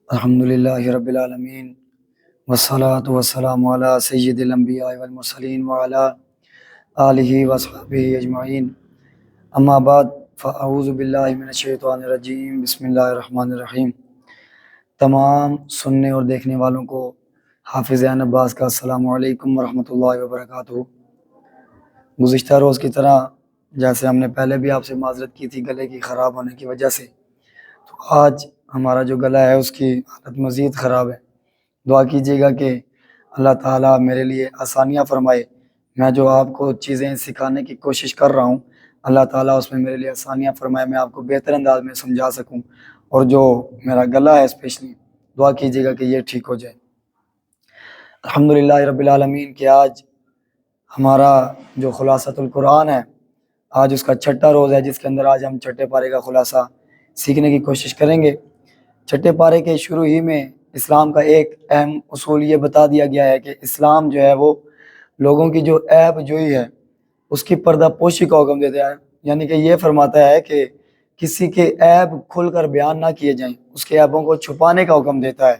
الحمد للہ رب العالمین والصلاة والسلام علی سید الانبیاء والمرسلین وعلی آلہ وصحبہ اجمعین اما بعد فاعوذ باللہ من الشیطان الرجیم بسم اللہ الرحمن الرحیم۔ تمام سننے اور دیکھنے والوں کو حافظ عین عباس کا السلام علیکم ورحمۃ اللہ وبرکاتہ۔ گزشتہ روز کی طرح جیسے ہم نے پہلے بھی آپ سے معذرت کی تھی گلے کی خراب ہونے کی وجہ سے، تو آج ہمارا جو گلا ہے اس کی حالت مزید خراب ہے۔ دعا کیجیے گا کہ اللہ تعالیٰ میرے لیے آسانیاں فرمائے، میں جو آپ کو چیزیں سکھانے کی کوشش کر رہا ہوں اللہ تعالیٰ اس میں میرے لیے آسانیاں فرمائے، میں آپ کو بہتر انداز میں سمجھا سکوں، اور جو میرا گلا ہے اسپیشلی دعا کیجیے گا کہ یہ ٹھیک ہو جائے۔ الحمدللہ رب العالمین کہ آج ہمارا جو خلاصۃ القرآن ہے، آج اس کا چھٹا روز ہے، جس کے اندر آج ہم چھٹے پارے کا خلاصہ سیکھنے کی کوشش کریں گے۔ چھٹے پارے کے شروع ہی میں اسلام کا ایک اہم اصول یہ بتا دیا گیا ہے کہ اسلام جو ہے وہ لوگوں کی جو عیب جوئی ہے اس کی پردہ پوشی کا حکم دیتا ہے، یعنی کہ یہ فرماتا ہے کہ کسی کے عیب کھل کر بیان نہ کیے جائیں، اس کے عیبوں کو چھپانے کا حکم دیتا ہے۔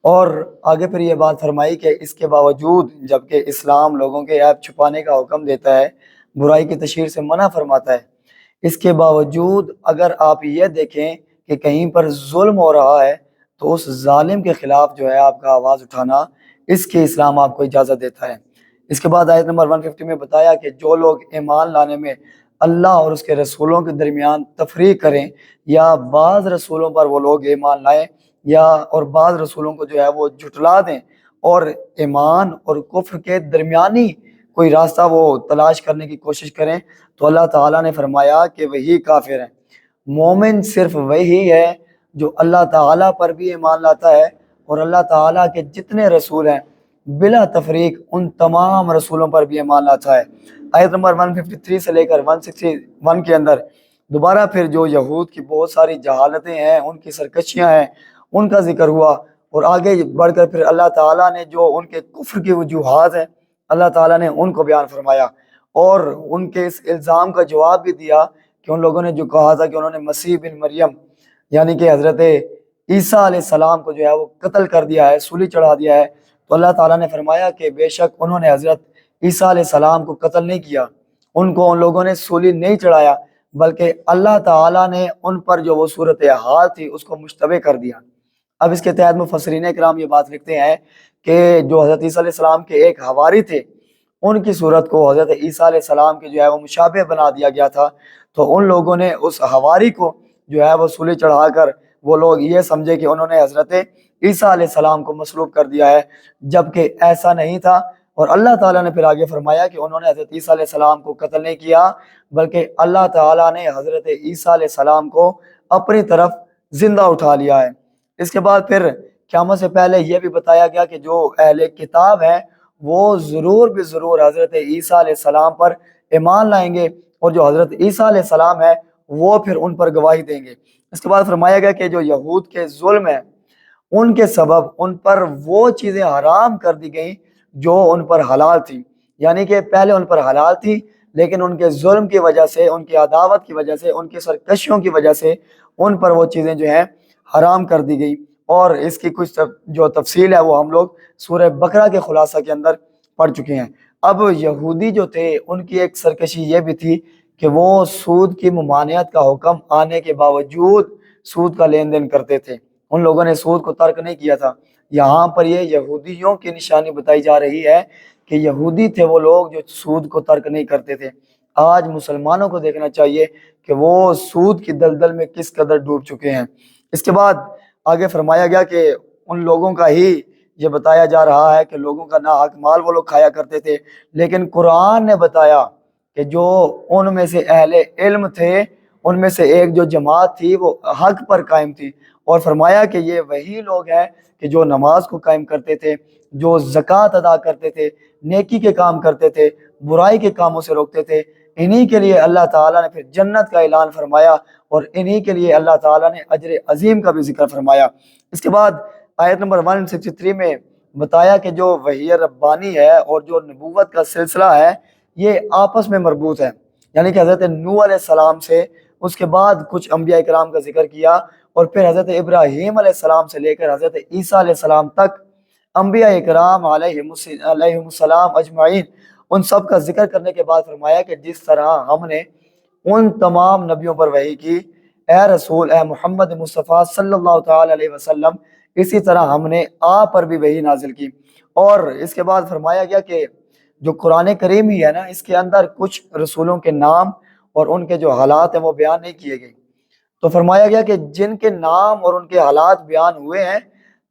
اور آگے پھر یہ بات فرمائی کہ اس کے باوجود جبکہ اسلام لوگوں کے عیب چھپانے کا حکم دیتا ہے، برائی کی تشہیر سے منع فرماتا ہے، اس کے باوجود اگر آپ یہ دیکھیں کہ کہیں پر ظلم ہو رہا ہے تو اس ظالم کے خلاف جو ہے آپ کا آواز اٹھانا، اس کے اسلام آپ کو اجازت دیتا ہے۔ اس کے بعد آیت نمبر 150 میں بتایا کہ جو لوگ ایمان لانے میں اللہ اور اس کے رسولوں کے درمیان تفریق کریں، یا بعض رسولوں پر وہ لوگ ایمان لائیں یا اور بعض رسولوں کو جو ہے وہ جھٹلا دیں، اور ایمان اور کفر کے درمیانی کوئی راستہ وہ تلاش کرنے کی کوشش کریں، تو اللہ تعالیٰ نے فرمایا کہ وہی کافر ہیں۔ مومن صرف وہی ہے جو اللہ تعالیٰ پر بھی ایمان لاتا ہے اور اللہ تعالیٰ کے جتنے رسول ہیں بلا تفریق ان تمام رسولوں پر بھی ایمان لاتا ہے۔ آیت نمبر 153 سے لے کر 161 کے اندر دوبارہ پھر جو یہود کی بہت ساری جہالتیں ہیں، ان کی سرکشیاں ہیں، ان کا ذکر ہوا، اور آگے بڑھ کر پھر اللہ تعالیٰ نے جو ان کے کفر کی وجوہات ہیں اللہ تعالیٰ نے ان کو بیان فرمایا، اور ان کے اس الزام کا جواب بھی دیا کہ ان لوگوں نے جو کہا تھا کہ انہوں نے مسیح بن مریم یعنی کہ حضرت عیسیٰ علیہ السلام کو جو ہے وہ قتل کر دیا ہے، سولی چڑھا دیا ہے، تو اللہ تعالیٰ نے فرمایا کہ بے شک انہوں نے حضرت عیسیٰ علیہ السلام کو قتل نہیں کیا، ان کو ان لوگوں نے سولی نہیں چڑھایا، بلکہ اللہ تعالیٰ نے ان پر جو وہ صورتحال تھی اس کو مشتبہ کر دیا۔ اب اس کے تحت مفسرین کرام یہ بات لکھتے ہیں کہ جو حضرت عیسیٰ علیہ السلام کے ایک حواری تھے، ان کی صورت کو حضرت عیسیٰ علیہ السلام کے جو ہے وہ مشابہ بنا دیا گیا تھا، تو ان لوگوں نے اس حواری کو جو ہے وہ سولی چڑھا کر وہ لوگ یہ سمجھے کہ انہوں نے حضرت عیسیٰ علیہ السلام کو مصلوب کر دیا ہے، جبکہ ایسا نہیں تھا۔ اور اللہ تعالیٰ نے پھر آگے فرمایا کہ انہوں نے حضرت عیسیٰ علیہ السلام کو قتل نہیں کیا، بلکہ اللہ تعالیٰ نے حضرت عیسیٰ علیہ السلام کو اپنی طرف زندہ اٹھا لیا ہے۔ اس کے بعد پھر قیامت سے پہلے یہ بھی بتایا گیا کہ جو اہل کتاب ہیں وہ ضرور بھی ضرور حضرت عیسیٰ علیہ السلام پر ایمان لائیں گے، اور جو حضرت عیسیٰ علیہ السلام ہے وہ پھر ان پر گواہی دیں گے۔ اس کے بعد فرمایا گیا کہ جو یہود کے ظلم ہیں ان کے سبب ان پر وہ چیزیں حرام کر دی گئیں جو ان پر حلال تھی، یعنی کہ پہلے ان پر حلال تھی لیکن ان کے ظلم کی وجہ سے، ان کی عداوت کی وجہ سے، ان کی سرکشیوں کی وجہ سے ان پر وہ چیزیں جو ہیں حرام کر دی گئی، اور اس کی کچھ جو تفصیل ہے وہ ہم لوگ سورہ بقرہ کے خلاصہ کے اندر پڑھ چکے ہیں۔ اب یہودی جو تھے ان کی ایک سرکشی یہ بھی تھی کہ وہ سود کی ممانعت کا حکم آنے کے باوجود سود کا لین دین کرتے تھے، ان لوگوں نے سود کو ترک نہیں کیا تھا۔ یہاں پر یہ یہودیوں کی نشانی بتائی جا رہی ہے کہ یہودی تھے وہ لوگ جو سود کو ترک نہیں کرتے تھے۔ آج مسلمانوں کو دیکھنا چاہیے کہ وہ سود کی دلدل میں کس قدر ڈوب چکے ہیں۔ اس کے بعد آگے فرمایا گیا کہ ان لوگوں کا ہی یہ بتایا جا رہا ہے کہ لوگوں کا ناحق مال وہ لوگ کھایا کرتے تھے، لیکن قرآن نے بتایا کہ جو ان میں سے اہل علم تھے، ان میں سے ایک جو جماعت تھی وہ حق پر قائم تھی، اور فرمایا کہ یہ وہی لوگ ہیں کہ جو نماز کو قائم کرتے تھے، جو زکوٰۃ ادا کرتے تھے، نیکی کے کام کرتے تھے، برائی کے کاموں سے روکتے تھے، انہی کے لیے اللہ تعالیٰ نے پھر جنت کا اعلان فرمایا، اور انہی کے لیے اللہ تعالیٰ نے اجر عظیم کا بھی ذکر فرمایا۔ اس کے بعد آیت نمبر 163 میں بتایا کہ جو وحی ربانی ہے اور جو نبوت کا سلسلہ ہے یہ آپس میں مربوط ہے، یعنی کہ حضرت نوح علیہ السلام سے اس کے بعد کچھ انبیاء کرام کا ذکر کیا، اور پھر حضرت ابراہیم علیہ السلام سے لے کر حضرت عیسیٰ علیہ السلام تک انبیاء کرام علیہم السلام اجمعین، ان سب کا ذکر کرنے کے بعد فرمایا کہ جس طرح ہم نے ان تمام نبیوں پر وحی کی، اے رسول، اے محمد مصطفیٰ صلی اللہ تعالی علیہ وسلم، اسی طرح ہم نے آپ پر بھی وحی نازل کی۔ اور اس کے بعد فرمایا گیا کہ جو قرآن کریم ہی ہے نا، اس کے اندر کچھ رسولوں کے نام اور ان کے جو حالات ہیں وہ بیان نہیں کیے گئے، تو فرمایا گیا کہ جن کے نام اور ان کے حالات بیان ہوئے ہیں،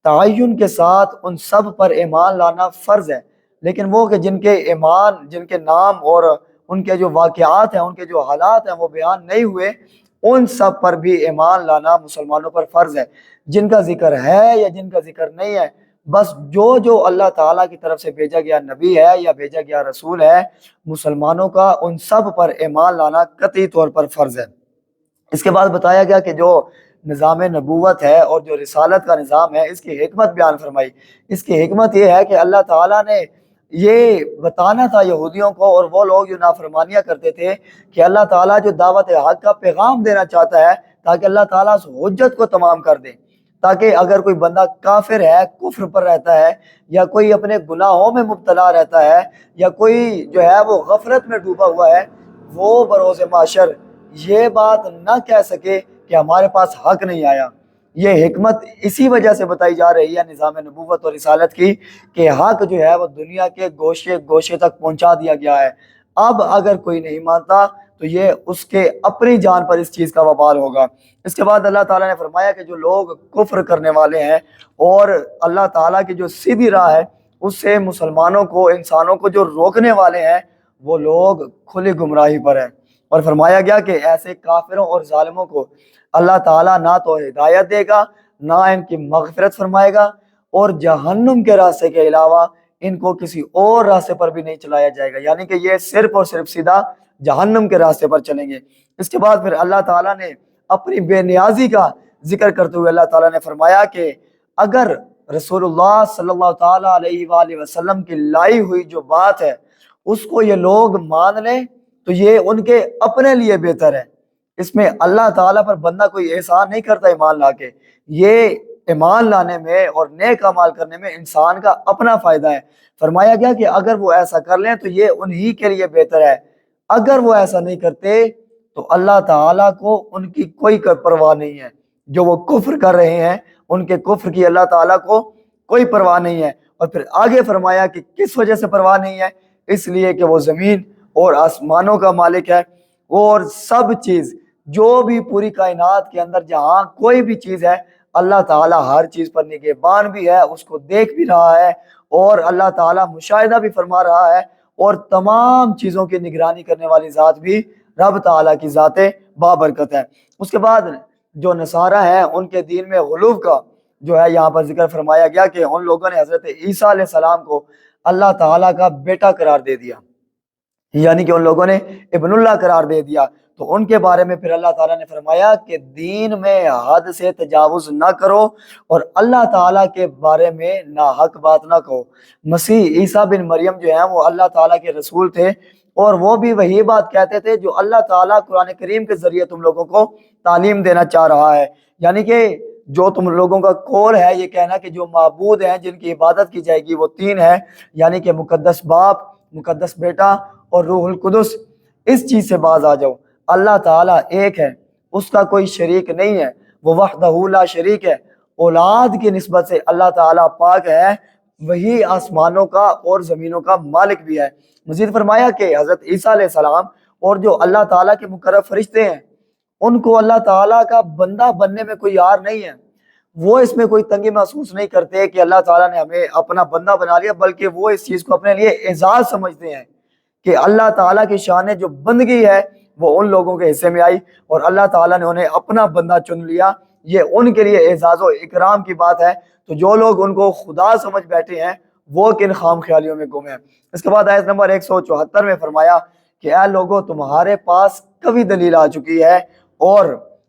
تعین کے ساتھ ان سب پر ایمان لانا فرض ہے، لیکن وہ کہ جن کے نام اور ان کے جو واقعات ہیں، ان کے جو حالات ہیں وہ بیان نہیں ہوئے، ان سب پر بھی ایمان لانا مسلمانوں پر فرض ہے، جن کا ذکر ہے یا جن کا ذکر نہیں ہے، بس جو اللہ تعالیٰ کی طرف سے بھیجا گیا نبی ہے یا بھیجا گیا رسول ہے، مسلمانوں کا ان سب پر ایمان لانا قطعی طور پر فرض ہے۔ اس کے بعد بتایا گیا کہ جو نظام نبوت ہے اور جو رسالت کا نظام ہے، اس کی حکمت بیان فرمائی۔ اس کی حکمت یہ ہے کہ اللہ تعالیٰ نے یہ بتانا تھا یہودیوں کو اور وہ لوگ جو نافرمانیاں کرتے تھے کہ اللہ تعالیٰ جو دعوت حق کا پیغام دینا چاہتا ہے تاکہ اللہ تعالیٰ اس حجت کو تمام کر دے، تاکہ اگر کوئی بندہ کافر ہے، کفر پر رہتا ہے، یا کوئی اپنے گناہوں میں مبتلا رہتا ہے، یا کوئی جو ہے وہ غفلت میں ڈوبا ہوا ہے، وہ بروز محشر یہ بات نہ کہہ سکے کہ ہمارے پاس حق نہیں آیا۔ یہ حکمت اسی وجہ سے بتائی جا رہی ہے نظام نبوت اور رسالت کی کہ حق جو ہے وہ دنیا کے گوشے گوشے تک پہنچا دیا گیا ہے۔ اب اگر کوئی نہیں مانتا تو یہ اس کے اپنی جان پر اس چیز کا وبال ہوگا۔ اس کے بعد اللہ تعالیٰ نے فرمایا کہ جو لوگ کفر کرنے والے ہیں اور اللہ تعالیٰ کی جو سیدھی راہ ہے اس سے مسلمانوں کو، انسانوں کو جو روکنے والے ہیں، وہ لوگ کھلی گمراہی پر ہیں۔ اور فرمایا گیا کہ ایسے کافروں اور ظالموں کو اللہ تعالیٰ نہ تو ہدایت دے گا، نہ ان کی مغفرت فرمائے گا، اور جہنم کے راستے کے علاوہ ان کو کسی اور راستے پر بھی نہیں چلایا جائے گا، یعنی کہ یہ صرف اور صرف سیدھا جہنم کے راستے پر چلیں گے۔ اس کے بعد پھر اللہ تعالیٰ نے اپنی بے نیازی کا ذکر کرتے ہوئے اللہ تعالیٰ نے فرمایا کہ اگر رسول اللہ صلی اللہ تعالیٰ علیہ وآلہ وسلم کی لائی ہوئی جو بات ہے اس کو یہ لوگ مان لیں تو یہ ان کے اپنے لیے بہتر ہے۔ اس میں اللہ تعالیٰ پر بندہ کوئی احسان نہیں کرتا ایمان لا کے، یہ ایمان لانے میں اور نیک اعمال کرنے میں انسان کا اپنا فائدہ ہے۔ فرمایا گیا کہ اگر وہ ایسا کر لیں تو یہ انہی کے لیے بہتر ہے، اگر وہ ایسا نہیں کرتے تو اللہ تعالیٰ کو ان کی کوئی پرواہ نہیں ہے، جو وہ کفر کر رہے ہیں ان کے کفر کی اللہ تعالیٰ کو کوئی پرواہ نہیں ہے۔ اور پھر آگے فرمایا کہ کس وجہ سے پرواہ نہیں ہے، اس لیے کہ وہ زمین اور آسمانوں کا مالک ہے، اور سب چیز جو بھی پوری کائنات کے اندر جہاں کوئی بھی چیز ہے، اللہ تعالیٰ ہر چیز پر نگہبان بھی ہے، اس کو دیکھ بھی رہا ہے، اور اللہ تعالیٰ مشاہدہ بھی فرما رہا ہے، اور تمام چیزوں کی نگرانی کرنے والی ذات بھی رب تعالیٰ کی ذات بابرکت ہے۔ اس کے بعد جو نصارہ ہیں ان کے دین میں غلو کا جو ہے یہاں پر ذکر فرمایا گیا کہ ان لوگوں نے حضرت عیسیٰ علیہ السلام کو اللہ تعالیٰ کا بیٹا قرار دے دیا، یعنی کہ ان لوگوں نے ابن اللہ قرار دے دیا۔ تو ان کے بارے میں پھر اللہ تعالیٰ نے فرمایا کہ دین میں حد سے تجاوز نہ کرو اور اللہ تعالیٰ کے بارے میں ناحق بات نہ کہو۔ مسیح عیسیٰ بن مریم جو ہیں وہ اللہ تعالیٰ کے رسول تھے، اور وہ بھی وہی بات کہتے تھے جو اللہ تعالیٰ قرآن کریم کے ذریعے تم لوگوں کو تعلیم دینا چاہ رہا ہے، یعنی کہ جو تم لوگوں کا قول ہے یہ کہنا کہ جو معبود ہیں جن کی عبادت کی جائے گی وہ تین ہیں، یعنی کہ مقدس باپ، مقدس بیٹا اور روح القدس، اس چیز سے باز آ جاؤ۔ اللہ تعالیٰ ایک ہے، اس کا کوئی شریک نہیں ہے، وہ وحدہ لا شریک ہے۔ اولاد کی نسبت سے اللہ تعالیٰ پاک ہے، وہی آسمانوں کا اور زمینوں کا مالک بھی ہے۔ مزید فرمایا کہ حضرت عیسیٰ علیہ السلام اور جو اللہ تعالیٰ کے مقرب فرشتے ہیں ان کو اللہ تعالیٰ کا بندہ بننے میں کوئی یار نہیں ہے، وہ اس میں کوئی تنگی محسوس نہیں کرتے کہ اللہ تعالیٰ نے ہمیں اپنا بندہ بنا لیا، بلکہ وہ اس چیز کو اپنے لیے اعزاز سمجھتے ہیں کہ اللہ تعالیٰ کی شان جو بندگی ہے وہ ان لوگوں کے حصے میں آئی اور اللہ تعالیٰ نے انہیں اپنا بندہ چن لیا، یہ ان کے لیے اعزاز و اکرام کی بات ہے۔ تو جو لوگ ان کو خدا سمجھ بیٹھے ہیں وہ کن خام خیالیوں میں گم ہیں۔ اس کے بعد آیت نمبر 174 میں فرمایا کہ اے لوگو تمہارے پاس قوی دلیل آ چکی ہے اور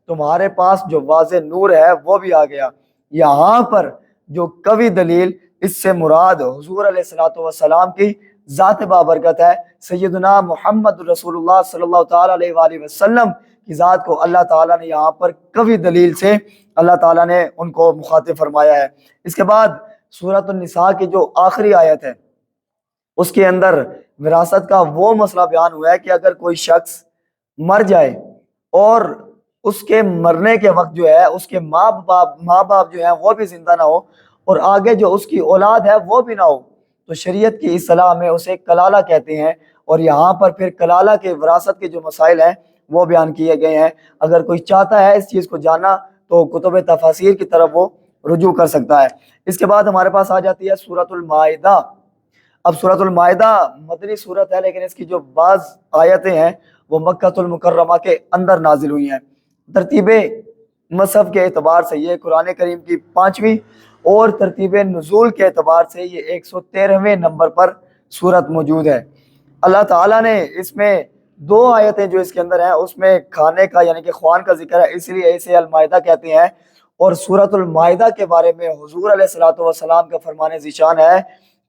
تمہارے پاس جو واضح نور ہے وہ بھی آ گیا۔ یہاں پر جو قوی دلیل، اس سے مراد حضور علیہ الصلوۃ والسلام کی ذات بابرکت ہے، سیدنا محمد رسول اللہ صلی اللہ تعالیٰ علیہ وآلہ وسلم کی ذات کو اللہ تعالیٰ نے یہاں پر قوی دلیل سے اللہ تعالیٰ نے ان کو مخاطب فرمایا ہے۔ اس کے بعد سورۃ النساء کی جو آخری آیت ہے اس کے اندر وراثت کا وہ مسئلہ بیان ہوا ہے کہ اگر کوئی شخص مر جائے اور اس کے مرنے کے وقت جو ہے اس کے ماں باپ جو ہیں وہ بھی زندہ نہ ہو اور آگے جو اس کی اولاد ہے وہ بھی نہ ہو، تو شریعت کی اصطلاح میں اسے کلالہ کہتے ہیں، اور یہاں پر پھر کلالہ کے وراثت کے جو مسائل ہیں وہ بیان کیے گئے ہیں۔ اگر کوئی چاہتا ہے اس چیز کو جاننا تو کتب تفاسیر کی طرف وہ رجوع کر سکتا ہے۔ اس کے بعد ہمارے پاس آ جاتی ہے سورۃ المائدہ۔ اب سورۃ المائدہ مدنی سورت ہے، لیکن اس کی جو بعض آیتیں ہیں وہ مکہ المکرمہ کے اندر نازل ہوئی ہیں۔ ترتیب مصحف کے اعتبار سے یہ قرآن کریم کی 5ویں اور ترتیب نزول کے اعتبار سے یہ 113ویں نمبر پر سورت موجود ہے۔ اللہ تعالیٰ نے اس میں 2 آیتیں جو اس کے اندر ہیں اس میں کھانے کا یعنی کہ خوان کا ذکر ہے، اس لیے اسے المائدہ کہتے ہیں، اور سورۃ المائدہ کے بارے میں حضور علیہ الصلوۃ والسلام کا فرمان ذیشان ہے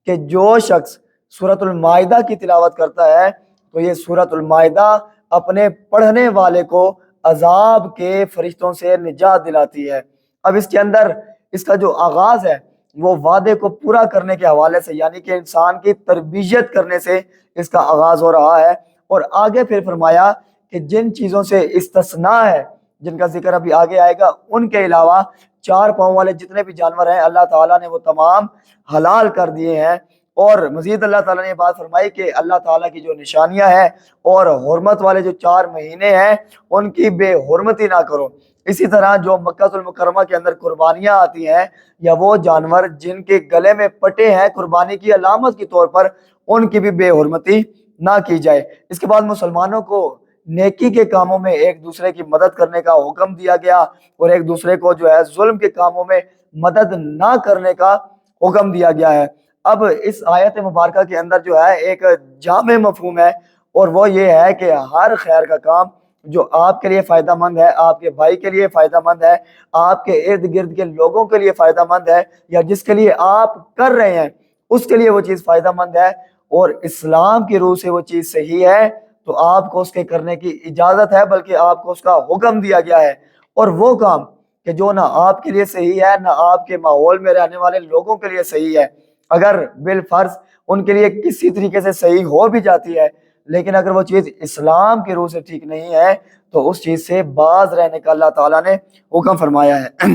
کہ جو شخص سورۃ المائدہ کی تلاوت کرتا ہے تو یہ سورۃ المائدہ اپنے پڑھنے والے کو عذاب کے فرشتوں سے نجات دلاتی ہے۔ اب اس کے اندر اس کا جو آغاز ہے وہ وعدے کو پورا کرنے کے حوالے سے یعنی کہ انسان کی تربیت کرنے سے اس کا آغاز ہو رہا ہے، اور آگے پھر فرمایا کہ جن چیزوں سے استثناء ہے جن کا ذکر ابھی آگے آئے گا، ان کے علاوہ 4 پاؤں والے جتنے بھی جانور ہیں اللہ تعالیٰ نے وہ تمام حلال کر دیے ہیں۔ اور مزید اللہ تعالیٰ نے یہ بات فرمائی کہ اللہ تعالیٰ کی جو نشانیاں ہیں اور حرمت والے جو 4 مہینے ہیں ان کی بے حرمتی نہ کرو۔ اسی طرح جو مکہ المکرمہ کے اندر قربانیاں آتی ہیں یا وہ جانور جن کے گلے میں پٹے ہیں قربانی کی علامت کے طور پر، ان کی بھی بے حرمتی نہ کی جائے۔ اس کے بعد مسلمانوں کو نیکی کے کاموں میں ایک دوسرے کی مدد کرنے کا حکم دیا گیا، اور ایک دوسرے کو جو ہے ظلم کے کاموں میں مدد نہ کرنے کا حکم دیا گیا ہے۔ اب اس آیت مبارکہ کے اندر جو ہے ایک جامع مفہوم ہے، اور وہ یہ ہے کہ ہر خیر کا کام جو آپ کے لیے فائدہ مند ہے، آپ کے بھائی کے لیے فائدہ مند ہے، آپ کے ارد گرد کے لوگوں کے لیے فائدہ مند ہے، یا جس کے لیے آپ کر رہے ہیں اس کے لیے وہ چیز فائدہ مند ہے اور اسلام کی روح سے وہ چیز صحیح ہے، تو آپ کو اس کے کرنے کی اجازت ہے، بلکہ آپ کو اس کا حکم دیا گیا ہے۔ اور وہ کام کہ جو نہ آپ کے لیے صحیح ہے نہ آپ کے ماحول میں رہنے والے لوگوں کے لیے صحیح ہے، اگر بالفرض ان کے لیے کسی طریقے سے صحیح ہو بھی جاتی ہے، لیکن اگر وہ چیز اسلام کی روح سے ٹھیک نہیں ہے تو اس چیز سے باز رہنے کا اللہ تعالیٰ نے حکم فرمایا ہے۔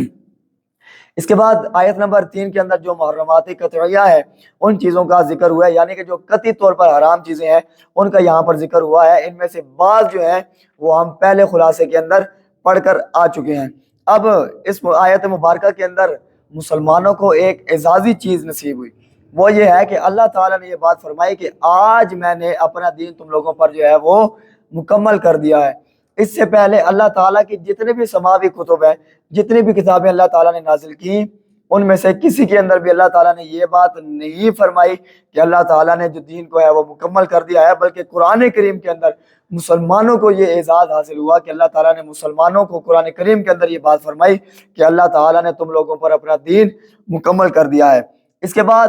اس کے بعد آیت نمبر 3 کے اندر جو محرمات قطعیہ ہے ان چیزوں کا ذکر ہوا ہے، یعنی کہ جو قطعی طور پر حرام چیزیں ہیں ان کا یہاں پر ذکر ہوا ہے۔ ان میں سے بعض جو ہیں وہ ہم پہلے خلاصے کے اندر پڑھ کر آ چکے ہیں۔ اب اس آیت مبارکہ کے اندر مسلمانوں کو ایک اعزازی چیز نصیب ہوئی، وہ یہ ہے کہ اللہ تعالیٰ نے یہ بات فرمائی کہ آج میں نے اپنا دین تم لوگوں پر جو ہے وہ مکمل کر دیا ہے۔ اس سے پہلے اللہ تعالیٰ کی جتنے بھی سماوی کتب ہیں، جتنی بھی کتابیں اللہ تعالیٰ نے نازل کی، ان میں سے کسی کے اندر بھی اللہ تعالیٰ نے یہ بات نہیں فرمائی کہ اللہ تعالیٰ نے جو دین کو ہے وہ مکمل کر دیا ہے، بلکہ قرآن کریم کے اندر مسلمانوں کو یہ اعزاز حاصل ہوا کہ اللہ تعالیٰ نے مسلمانوں کو قرآن کریم کے اندر یہ بات فرمائی کہ اللہ تعالیٰ نے تم لوگوں پر اپنا دین مکمل کر دیا ہے۔ اس کے بعد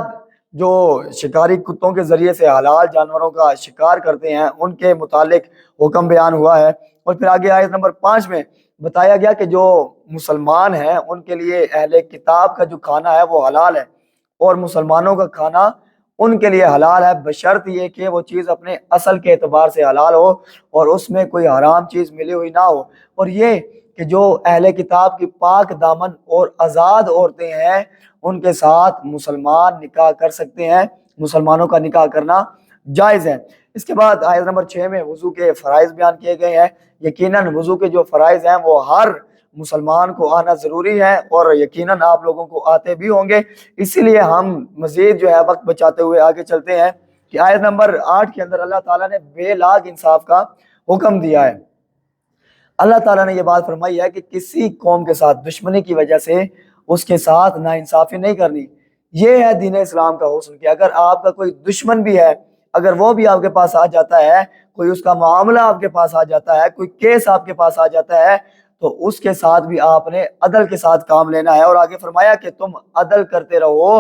جو شکاری کتوں کے ذریعے سے حلال جانوروں کا شکار کرتے ہیں ان کے متعلق حکم بیان ہوا ہے، اور پھر آگے آیت نمبر 5 میں بتایا گیا کہ جو مسلمان ہیں ان کے لیے اہل کتاب کا جو کھانا ہے وہ حلال ہے، اور مسلمانوں کا کھانا ان کے لیے حلال ہے، بشرط یہ کہ وہ چیز اپنے اصل کے اعتبار سے حلال ہو اور اس میں کوئی حرام چیز ملی ہوئی نہ ہو۔ اور یہ کہ جو اہل کتاب کی پاک دامن اور آزاد عورتیں ہیں ان کے ساتھ مسلمان نکاح کر سکتے ہیں، مسلمانوں کا نکاح کرنا جائز ہے۔ اس کے بعد آیت نمبر 6 میں وضو کے فرائض بیان کیے گئے ہیں۔ یقیناً وضو کے جو فرائض ہیں وہ ہر مسلمان کو آنا ضروری ہے، اور یقیناً آپ لوگوں کو آتے بھی ہوں گے، اسی لیے ہم مزید جو ہے وقت بچاتے ہوئے آگے چلتے ہیں کہ آیت نمبر 8 کے اندر اللہ تعالیٰ نے بے لاگ انصاف کا حکم دیا ہے۔ اللہ تعالیٰ نے یہ بات فرمائی ہے کہ کسی قوم کے ساتھ دشمنی کی وجہ سے اس کے ساتھ ناانصافی نہیں کرنی۔ یہ ہے دین اسلام کا حسن کہ اگر آپ کا کوئی دشمن بھی ہے، اگر وہ بھی آپ کے پاس آ جاتا ہے، کوئی اس کا معاملہ آپ کے پاس آ جاتا ہے، کوئی کیس آپ کے پاس آ جاتا ہے، تو اس کے ساتھ بھی آپ نے عدل کے ساتھ کام لینا ہے، اور آگے فرمایا کہ تم عدل کرتے رہو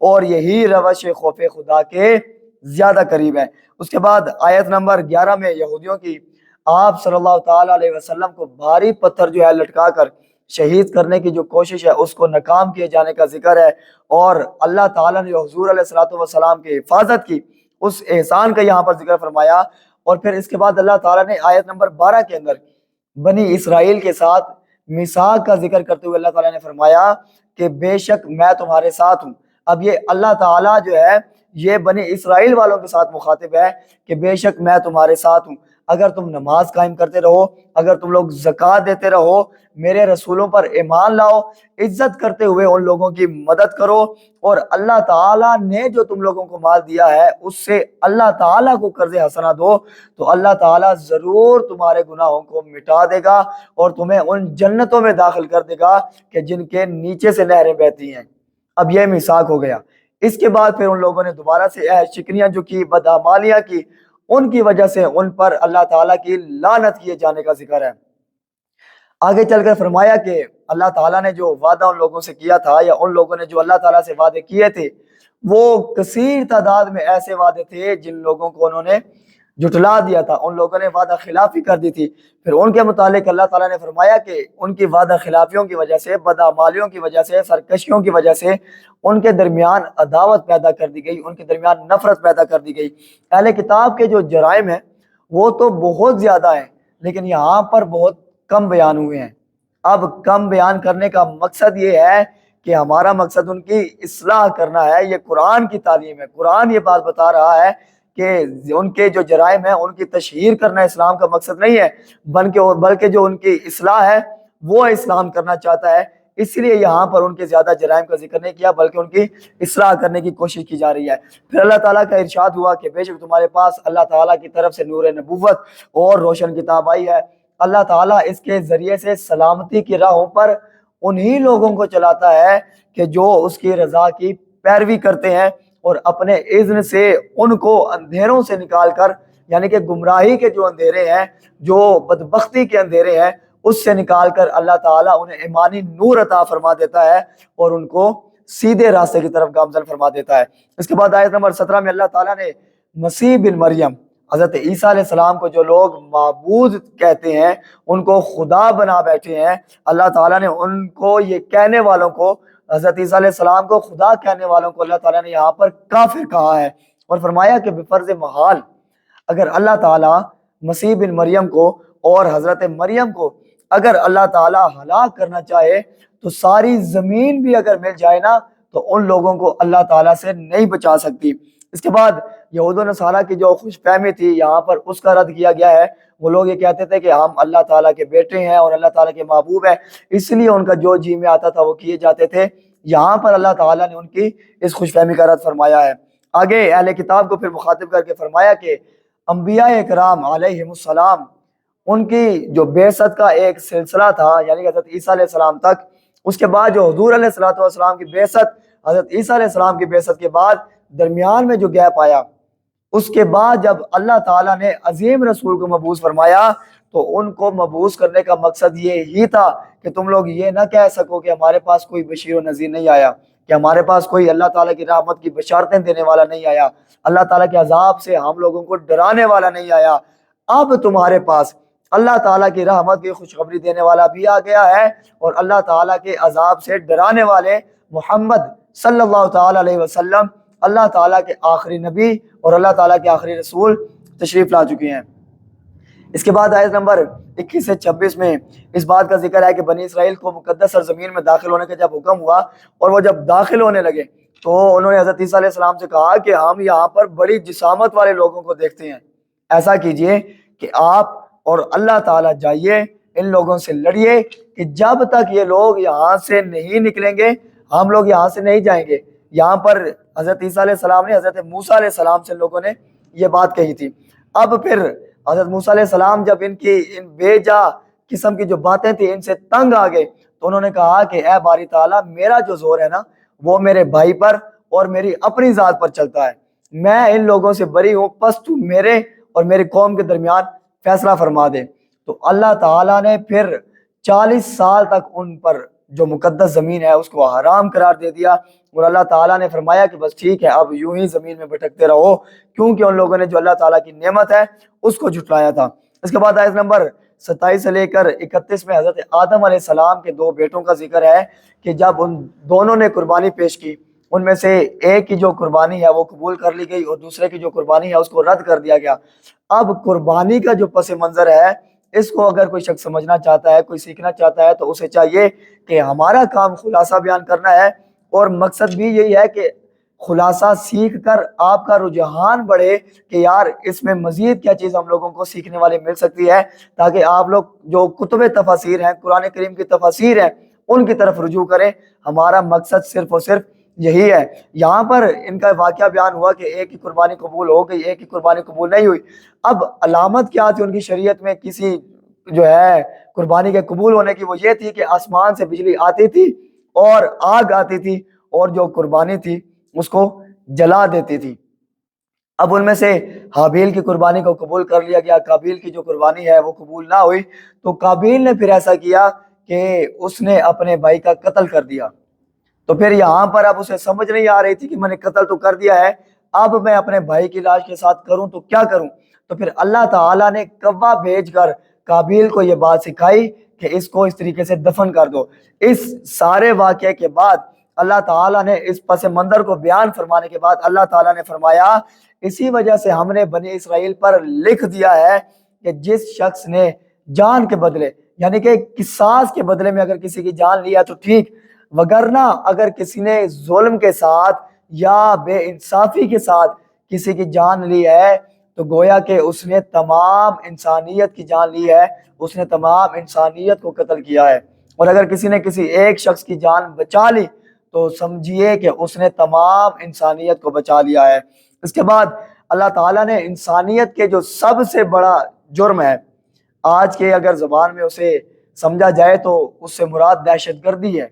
اور یہی روش خوف خدا کے زیادہ قریب ہے۔ اس کے بعد آیت نمبر 11 میں یہودیوں کی آپ صلی اللہ تعالیٰ علیہ وسلم کو بھاری پتھر جو ہے لٹکا کر شہید کرنے کی جو کوشش ہے اس کو ناکام کیے جانے کا ذکر ہے، اور اللہ تعالیٰ نے جو حضور علیہ الصلوۃ والسلام کی حفاظت کی اس احسان کا یہاں پر ذکر فرمایا۔ اور پھر اس کے بعد اللہ تعالیٰ نے آیت نمبر 12 کے اندر بنی اسرائیل کے ساتھ میثاق کا ذکر کرتے ہوئے اللہ تعالیٰ نے فرمایا کہ بے شک میں تمہارے ساتھ ہوں۔ اب یہ اللہ تعالیٰ جو ہے یہ بنی اسرائیل والوں کے ساتھ مخاطب ہے کہ بے شک میں تمہارے ساتھ ہوں، اگر تم نماز قائم کرتے رہو، اگر تم لوگ زکوٰۃ دیتے رہو، میرے رسولوں پر ایمان لاؤ، عزت کرتے ہوئے ان لوگوں کی مدد کرو، اور اللہ تعالیٰ نے جو تم لوگوں کو مال دیا ہے اس سے اللہ تعالیٰ کو قرض حسنہ دو، تو اللہ تعالیٰ ضرور تمہارے گناہوں کو مٹا دے گا اور تمہیں ان جنتوں میں داخل کر دے گا کہ جن کے نیچے سے نہریں بہتی ہیں۔ اب یہ میثاق ہو گیا۔ اس کے بعد پھر ان لوگوں نے دوبارہ سے شکنیاں جو کی، بدعمالیاں کی، ان کی وجہ سے ان پر اللہ تعالیٰ کی لعنت کیے جانے کا ذکر ہے۔ آگے چل کر فرمایا کہ اللہ تعالیٰ نے جو وعدہ ان لوگوں سے کیا تھا، یا ان لوگوں نے جو اللہ تعالیٰ سے وعدے کیے تھے، وہ کثیر تعداد میں ایسے وعدے تھے جن لوگوں کو انہوں نے جھٹلا دیا تھا، ان لوگوں نے وعدہ خلافی کر دی تھی۔ پھر ان کے متعلق اللہ تعالیٰ نے فرمایا کہ ان کی وعدہ خلافیوں کی وجہ سے، بدعمالیوں کی وجہ سے، سرکشیوں کی وجہ سے ان کے درمیان عداوت پیدا کر دی گئی، ان کے درمیان نفرت پیدا کر دی گئی۔ اہل کتاب کے جو جرائم ہیں وہ تو بہت زیادہ ہیں، لیکن یہاں پر بہت کم بیان ہوئے ہیں۔ اب کم بیان کرنے کا مقصد یہ ہے کہ ہمارا مقصد ان کی اصلاح کرنا ہے۔ یہ قرآن کی تعلیم ہے، قرآن یہ بات بتا رہا ہے کہ ان کے جو جرائم ہیں ان کی تشہیر کرنا اسلام کا مقصد نہیں ہے، بلکہ جو ان کی اصلاح ہے وہ اسلام کرنا چاہتا ہے۔ اس لیے یہاں پر ان کے زیادہ جرائم کا ذکر نہیں کیا، بلکہ ان کی اصلاح کرنے کی کوشش کی جا رہی ہے۔ پھر اللہ تعالیٰ کا ارشاد ہوا کہ بے شک تمہارے پاس اللہ تعالیٰ کی طرف سے نور نبوت اور روشن کتاب آئی ہے۔ اللہ تعالیٰ اس کے ذریعے سے سلامتی کی راہوں پر انہی لوگوں کو چلاتا ہے کہ جو اس کی رضا کی پیروی کرتے ہیں، اور اپنے اذن سے ان کو اندھیروں سے نکال کر، یعنی کہ گمراہی کے جو اندھیرے ہیں، جو بدبختی کے اندھیرے ہیں، اس سے نکال کر اللہ تعالیٰ انہیں ایمانی نور عطا فرما دیتا ہے اور ان کو سیدھے راستے کی طرف گامزن فرما دیتا ہے۔ اس کے بعد آیت نمبر 17 میں اللہ تعالیٰ نے مسیح بن مریم، حضرت عیسیٰ علیہ السلام کو جو لوگ معبود کہتے ہیں، ان کو خدا بنا بیٹھے ہیں، اللہ تعالیٰ نے ان کو، یہ کہنے والوں کو، حضرت عیسیٰ علیہ السلام کو خدا کہنے والوں کو اللہ تعالیٰ نے یہاں پر کافر کہا ہے، اور فرمایا کہ بفرض محال اگر اللہ تعالیٰ مسیح بن مریم کو اور حضرت مریم کو اگر اللہ تعالیٰ ہلاک کرنا چاہے تو ساری زمین بھی اگر مل جائے نا تو ان لوگوں کو اللہ تعالیٰ سے نہیں بچا سکتی۔ اس کے بعد یہود و نصارہ کی جو خوش فہمی تھی یہاں پر اس کا رد کیا گیا ہے۔ وہ لوگ یہ کہتے تھے کہ ہم اللہ تعالیٰ کے بیٹے ہیں اور اللہ تعالیٰ کے محبوب ہیں، اس لیے ان کا جو جی میں آتا تھا وہ کیے جاتے تھے۔ یہاں پر اللہ تعالیٰ نے ان کی اس خوش فہمی کا رد فرمایا ہے۔ آگے اہل کتاب کو پھر مخاطب کر کے فرمایا کہ انبیاء کرام علیہم السلام، ان کی جو بعثت کا ایک سلسلہ تھا، یعنی حضرت عیسیٰ علیہ السلام تک، اس کے بعد جو حضور علیہ السلام کی بعثت، حضرت عیسیٰ علیہ السلام کی بعثت کے بعد درمیان میں جو گیپ آیا، اس کے بعد جب اللہ تعالیٰ نے عظیم رسول کو مبعوث فرمایا تو ان کو مبعوث کرنے کا مقصد یہ ہی تھا کہ تم لوگ یہ نہ کہہ سکو کہ ہمارے پاس کوئی بشیر و نذیر نہیں آیا، کہ ہمارے پاس کوئی اللہ تعالیٰ کی رحمت کی بشارتیں دینے والا نہیں آیا، اللہ تعالیٰ کے عذاب سے ہم لوگوں کو ڈرانے والا نہیں آیا۔ اب تمہارے پاس اللہ تعالیٰ کی رحمت کی خوشخبری دینے والا بھی آ گیا ہے، اور اللہ تعالیٰ کے عذاب سے ڈرانے والے محمد صلی اللہ تعالیٰ علیہ وسلم، اللہ تعالیٰ کے آخری نبی اور اللہ تعالیٰ کے آخری رسول تشریف لا چکے ہیں۔ اس کے بعد آیت نمبر 21 سے 26 میں اس بات کا ذکر ہے کہ بنی اسرائیل کو مقدس سرزمین میں داخل ہونے کا جب حکم ہوا اور وہ جب داخل ہونے لگے تو انہوں نے حضرت عیسیٰ علیہ السلام سے کہا کہ ہم یہاں پر بڑی جسامت والے لوگوں کو دیکھتے ہیں، ایسا کیجئے کہ آپ اور اللہ تعالیٰ جائیے، ان لوگوں سے لڑیے کہ جب تک یہ لوگ یہاں سے نہیں نکلیں گے ہم لوگ یہاں سے نہیں جائیں گے۔ یہاں پر حضرت عیسیٰ علیہ السلام نے حضرت موسیٰ علیہ السلام سے لوگوں نے یہ بات کہی تھی۔ اب پھر حضرت موسیٰ علیہ السلام جب ان بے جا قسم کی جو باتیں تھیں ان سے تنگ آ گئے تو انہوں نے کہا کہ اے باری تعالیٰ، میرا جو زور ہے نا وہ میرے بھائی پر اور میری اپنی ذات پر چلتا ہے، میں ان لوگوں سے بری ہوں، پس تو میرے اور میری قوم کے درمیان فیصلہ فرما دے۔ تو اللہ تعالیٰ نے پھر 40 سال تک ان پر جو مقدس زمین ہے اس کو حرام قرار دے دیا، اور اللہ تعالیٰ نے فرمایا کہ بس ٹھیک ہے اب یوں ہی زمین میں بھٹکتے رہو، کیونکہ ان لوگوں نے جو اللہ تعالیٰ کی نعمت ہے اس کو جھٹلایا تھا۔ اس کے بعد آیت نمبر 27 سے لے کر 31 میں حضرت آدم علیہ السلام کے 2 بیٹوں کا ذکر ہے کہ جب ان دونوں نے قربانی پیش کی، ان میں سے ایک کی جو قربانی ہے وہ قبول کر لی گئی اور دوسرے کی جو قربانی ہے اس کو رد کر دیا گیا۔ اب قربانی کا جو پس منظر ہے اس کو اگر کوئی شخص سمجھنا چاہتا ہے، کوئی سیکھنا چاہتا ہے، تو اسے چاہیے کہ ہمارا کام خلاصہ بیان کرنا ہے، اور مقصد بھی یہی ہے کہ خلاصہ سیکھ کر آپ کا رجحان بڑھے کہ یار اس میں مزید کیا چیز ہم لوگوں کو سیکھنے والے مل سکتی ہے، تاکہ آپ لوگ جو کتب تفاسیر ہیں، قرآن کریم کی تفاسیر ہیں، ان کی طرف رجوع کریں۔ ہمارا مقصد صرف اور صرف یہی ہے۔ یہاں پر ان کا واقعہ بیان ہوا کہ ایک کی قربانی قبول ہو گئی، ایک کی قربانی قبول نہیں ہوئی۔ اب علامت کیا تھی ان کی شریعت میں کسی جو ہے قربانی کے قبول ہونے کی؟ وہ یہ تھی کہ آسمان سے بجلی آتی تھی اور آگ آتی تھی اور جو قربانی تھی اس کو جلا دیتی تھی۔ اب ان میں سے حابیل کی قربانی کو قبول کر لیا گیا، قابیل کی جو قربانی ہے وہ قبول نہ ہوئی، تو قابیل نے پھر ایسا کیا کہ اس نے اپنے بھائی کا قتل کر دیا۔ تو پھر یہاں پر اب اسے سمجھ نہیں آ رہی تھی کہ میں نے قتل تو کر دیا ہے، اب میں اپنے بھائی کی لاش کے ساتھ کروں تو کیا کروں؟ تو پھر اللہ تعالیٰ نے کوا بھیج کر قابیل کو یہ بات سکھائی کہ اس کو اس طریقے سے دفن کر دو۔ اس سارے واقعے کے بعد اللہ تعالیٰ نے اس پس منظر کو بیان فرمانے کے بعد اللہ تعالیٰ نے فرمایا اسی وجہ سے ہم نے بنی اسرائیل پر لکھ دیا ہے کہ جس شخص نے جان کے بدلے، یعنی کہ قصاص کے بدلے میں اگر کسی کی جان لیا تو ٹھیک، وگرنہ اگر کسی نے ظلم کے ساتھ یا بے انصافی کے ساتھ کسی کی جان لی ہے تو گویا کہ اس نے تمام انسانیت کی جان لی ہے، اس نے تمام انسانیت کو قتل کیا ہے۔ اور اگر کسی نے کسی ایک شخص کی جان بچا لی تو سمجھیے کہ اس نے تمام انسانیت کو بچا لیا ہے۔ اس کے بعد اللہ تعالیٰ نے انسانیت کے جو سب سے بڑا جرم ہے، آج کے اگر زبان میں اسے سمجھا جائے تو اس سے مراد دہشت گردی ہے۔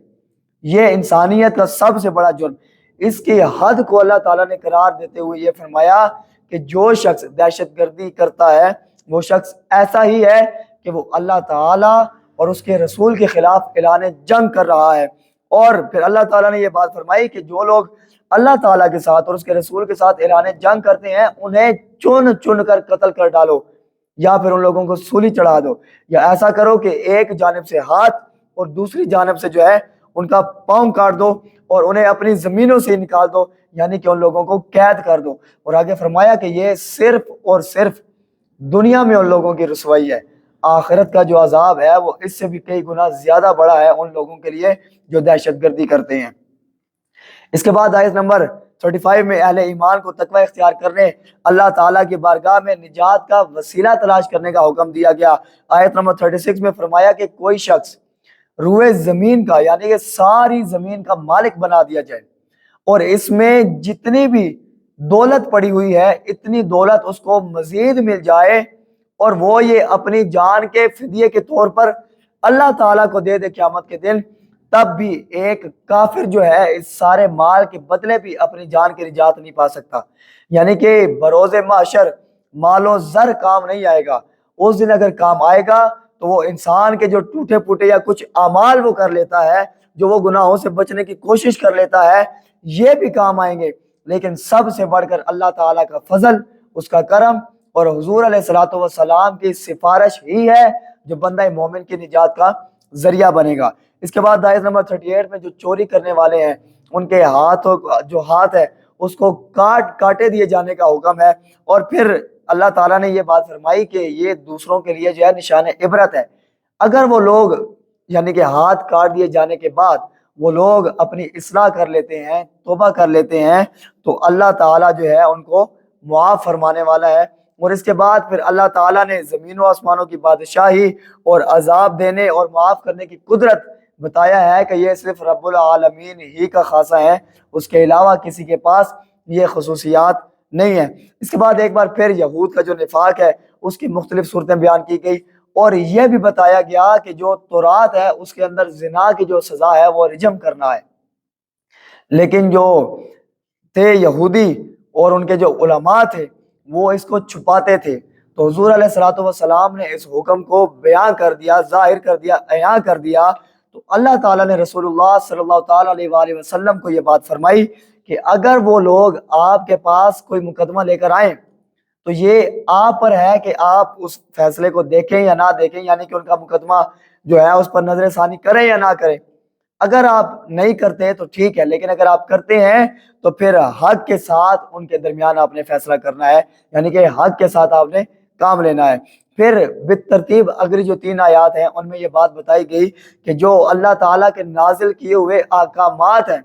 یہ انسانیت کا سب سے بڑا جرم، اس کی حد کو اللہ تعالیٰ نے قرار دیتے ہوئے یہ فرمایا کہ جو شخص دہشت گردی کرتا ہے وہ شخص ایسا ہی ہے کہ وہ اللہ تعالیٰ اور اس کے رسول کے خلاف اعلان جنگ کر رہا ہے۔ اور پھر اللہ تعالیٰ نے یہ بات فرمائی کہ جو لوگ اللہ تعالیٰ کے ساتھ اور اس کے رسول کے ساتھ اعلان جنگ کرتے ہیں انہیں چن چن کر قتل کر ڈالو، یا پھر ان لوگوں کو سولی چڑھا دو، یا ایسا کرو کہ ایک جانب سے ہاتھ اور دوسری جانب سے جو ہے ان کا پاؤں کاٹ دو اور انہیں اپنی زمینوں سے نکال دو، یعنی کہ ان لوگوں کو قید کر دو۔ اور آگے فرمایا کہ یہ صرف اور صرف دنیا میں ان لوگوں کی رسوائی ہے، آخرت کا جو عذاب ہے وہ اس سے بھی کئی گنا زیادہ بڑا ہے ان لوگوں کے لیے جو دہشت گردی کرتے ہیں۔ اس کے بعد آیت نمبر 35 میں اہل ایمان کو تقوی اختیار کرنے، اللہ تعالیٰ کی بارگاہ میں نجات کا وسیلہ تلاش کرنے کا حکم دیا گیا۔ آیت نمبر 36 میں فرمایا کہ کوئی شخص روئے زمین کا، یعنی کہ ساری زمین کا مالک بنا دیا جائے اور اس میں جتنی بھی دولت پڑی ہوئی ہے اتنی دولت اس کو مزید مل جائے اور وہ یہ اپنی جان کے فدیے کے طور پر اللہ تعالیٰ کو دے دے قیامت کے دن، تب بھی ایک کافر جو ہے اس سارے مال کے بدلے بھی اپنی جان کی نجات نہیں پا سکتا۔ یعنی کہ بروز محشر مال و زر کام نہیں آئے گا، اس دن اگر کام آئے گا تو وہ انسان کے جو ٹوٹے پھوٹے یا کچھ اعمال وہ کر لیتا ہے، جو وہ گناہوں سے بچنے کی کوشش کر لیتا ہے، یہ بھی کام آئیں گے، لیکن سب سے بڑھ کر اللہ تعالیٰ کا فضل، اس کا کرم اور حضور علیہ الصلوۃ والسلام کی سفارش ہی ہے جو بندہ مومن کی نجات کا ذریعہ بنے گا۔ اس کے بعد آیت نمبر 38 میں جو چوری کرنے والے ہیں ان کے جو ہاتھ ہے اس کو کاٹے دیے جانے کا حکم ہے۔ اور پھر اللہ تعالیٰ نے یہ بات فرمائی کہ یہ دوسروں کے لیے جو ہے نشان عبرت ہے۔ اگر وہ لوگ یعنی کہ ہاتھ کاٹ دیے جانے کے بعد وہ لوگ اپنی اصلاح کر لیتے ہیں، توبہ کر لیتے ہیں، تو اللہ تعالیٰ جو ہے ان کو معاف فرمانے والا ہے۔ اور اس کے بعد پھر اللہ تعالیٰ نے زمین و آسمانوں کی بادشاہی اور عذاب دینے اور معاف کرنے کی قدرت بتایا ہے کہ یہ صرف رب العالمین ہی کا خاصہ ہے، اس کے علاوہ کسی کے پاس یہ خصوصیات نہیں ہیں۔ اس کے بعد ایک بار پھر یہود کا جو نفاق ہے اس کی مختلف صورتیں بیان کی گئی اور یہ بھی بتایا گیا کہ جو تورات ہے اس کے اندر زنا کی جو سزا ہے وہ رجم کرنا ہے، لیکن جو تھے یہودی اور ان کے جو علماء تھے وہ اس کو چھپاتے تھے، تو حضور علیہ الصلوۃ والسلام نے اس حکم کو بیان کر دیا، ظاہر کر دیا، عیاں کر دیا۔ تو اللہ تعالیٰ نے رسول اللہ صلی اللہ تعالیٰ علیہ وآلہ وسلم کو یہ بات فرمائی کہ اگر وہ لوگ آپ کے پاس کوئی مقدمہ لے کر آئیں تو یہ آپ پر ہے کہ آپ اس فیصلے کو دیکھیں یا نہ دیکھیں، یعنی کہ ان کا مقدمہ جو ہے اس پر نظر ثانی کریں یا نہ کریں۔ اگر آپ نہیں کرتے تو ٹھیک ہے، لیکن اگر آپ کرتے ہیں تو پھر حق کے ساتھ ان کے درمیان آپ نے فیصلہ کرنا ہے، یعنی کہ حق کے ساتھ آپ نے کام لینا ہے۔ پھر بالترتیب اگلی جو 3 آیات ہیں ان میں یہ بات بتائی گئی کہ جو اللہ تعالیٰ کے نازل کیے ہوئے احکامات ہیں،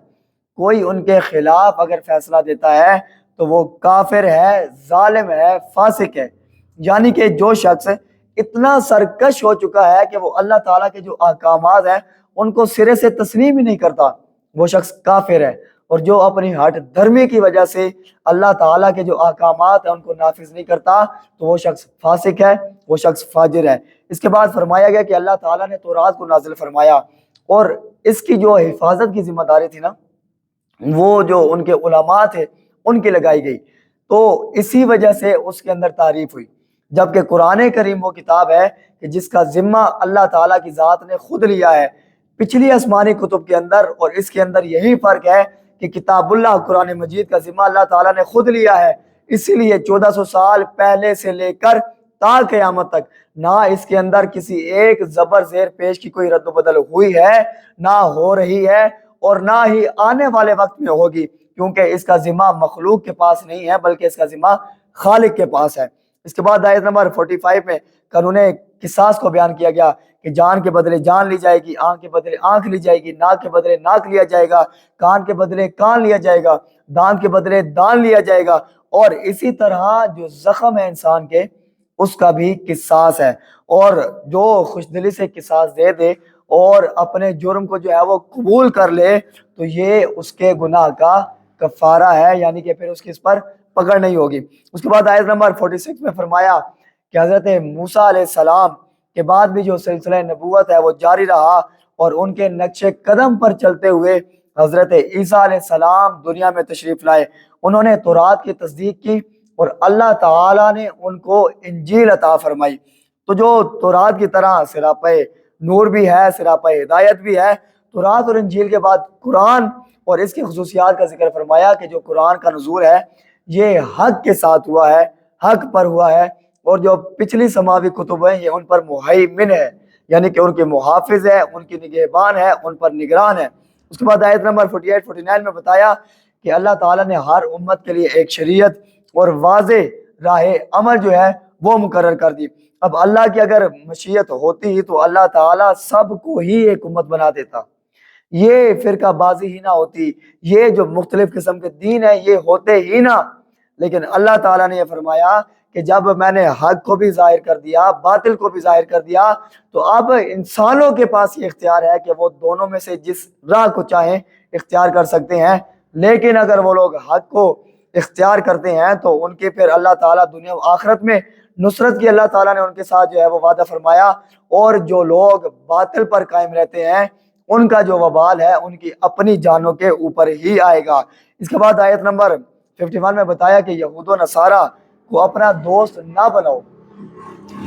کوئی ان کے خلاف اگر فیصلہ دیتا ہے تو وہ کافر ہے، ظالم ہے، فاسق ہے۔ یعنی کہ جو شخص اتنا سرکش ہو چکا ہے کہ وہ اللہ تعالیٰ کے جو احکامات ہیں ان کو سرے سے تسلیم ہی نہیں کرتا، وہ شخص کافر ہے۔ اور جو اپنی ہٹ دھرمی کی وجہ سے اللہ تعالیٰ کے جو احکامات ہیں ان کو نافذ نہیں کرتا تو وہ شخص فاسق ہے، وہ شخص فاجر ہے۔ اس کے بعد فرمایا گیا کہ اللہ تعالیٰ نے تورات کو نازل فرمایا، اور اس کی جو حفاظت کی ذمہ داری تھی نا وہ جو ان کے علماء تھے ان کی لگائی گئی، تو اسی وجہ سے اس کے اندر تعریف ہوئی۔ جبکہ قرآن کریم وہ کتاب ہے کہ جس کا ذمہ اللہ تعالیٰ کی ذات نے خود لیا ہے پچھلی آسمانی کتب کے اندر، اور اس کے اندر یہی فرق ہے کہ کتاب اللہ قرآن مجید کا ذمہ اللہ تعالیٰ نے خود لیا ہے، اسی لیے 1400 سال پہلے سے لے کر تا قیامت تک نہ اس کے اندر کسی ایک زبر زیر پیش کی کوئی رد و بدل ہوئی ہے، نہ ہو رہی ہے، اور نہ ہی آنے والے وقت میں ہوگی، کیونکہ اس کا ذمہ مخلوق کے پاس نہیں ہے بلکہ اس کا ذمہ خالق کے پاس ہے۔ اس کے بعد آیت نمبر 45 میں قانون قصاص کو بیان کیا گیا کہ جان کے بدلے جان لی جائے گی، آنکھ کے بدلے آنکھ لی جائے گی، ناک کے بدلے ناک لیا جائے گا، کان کے بدلے کان لیا جائے گا، دانت کے بدلے دان لیا جائے گا، اور اسی طرح جو زخم ہے انسان کے اس کا بھی قصاص ہے، اور جو خوش دلی سے قصاص دے دے اور اپنے جرم کو جو ہے وہ قبول کر لے تو یہ اس کے گناہ کا کفارہ ہے، یعنی کہ پھر اس کی اس پر پکڑ نہیں ہوگی۔ اس کے بعد آیت نمبر 46 میں فرمایا کہ حضرت موسیٰ علیہ السلام کے بعد بھی جو سلسلہ نبوت ہے وہ جاری رہا، اور ان کے نقش قدم پر چلتے ہوئے حضرت عیسیٰ علیہ السلام دنیا میں تشریف لائے۔ انہوں نے تورات کی تصدیق کی اور اللہ تعالیٰ نے ان کو انجیل عطا فرمائی۔ تو جو تورات کی طرح سراپہ نور بھی ہے، سراپہ ہدایت بھی ہے، تورات اور انجیل کے بعد قرآن اور اس کی خصوصیات کا ذکر فرمایا کہ جو قرآن کا نزول ہے یہ حق کے ساتھ ہوا ہے، حق پر ہوا ہے، اور جو پچھلی سماوی کتب ہیں یہ ان پر مہیمن ہے، یعنی کہ ان کے محافظ ہے، ان کی نگہبان ہے، ان پر نگران ہے۔ اس کے بعد آیت نمبر 48-49 میں بتایا کہ اللہ تعالیٰ نے ہر امت کے لیے ایک شریعت اور واضح راہ عمل جو ہے وہ مقرر کر دی۔ اب اللہ کی اگر مشیت ہوتی تو اللہ تعالیٰ سب کو ہی ایک امت بنا دیتا، یہ فرقہ بازی ہی نہ ہوتی، یہ جو مختلف قسم کے دین ہیں یہ ہوتے ہی نہ، لیکن اللہ تعالیٰ نے یہ فرمایا کہ جب میں نے حق کو بھی ظاہر کر دیا، باطل کو بھی ظاہر کر دیا، تو اب انسانوں کے پاس یہ اختیار ہے کہ وہ دونوں میں سے جس راہ کو چاہیں اختیار کر سکتے ہیں، لیکن اگر وہ لوگ حق کو اختیار کرتے ہیں تو ان کے پھر اللہ تعالیٰ دنیا و آخرت میں نصرت کی اللہ تعالیٰ نے ان کے ساتھ جو ہے وہ وعدہ فرمایا، اور جو لوگ باطل پر قائم رہتے ہیں ان کا جو وبال ہے ان کی اپنی جانوں کے اوپر ہی آئے گا۔ اس کے بعد آیت نمبر 51 میں بتایا کہ یہود و نصارہ کو اپنا دوست نہ بناؤ۔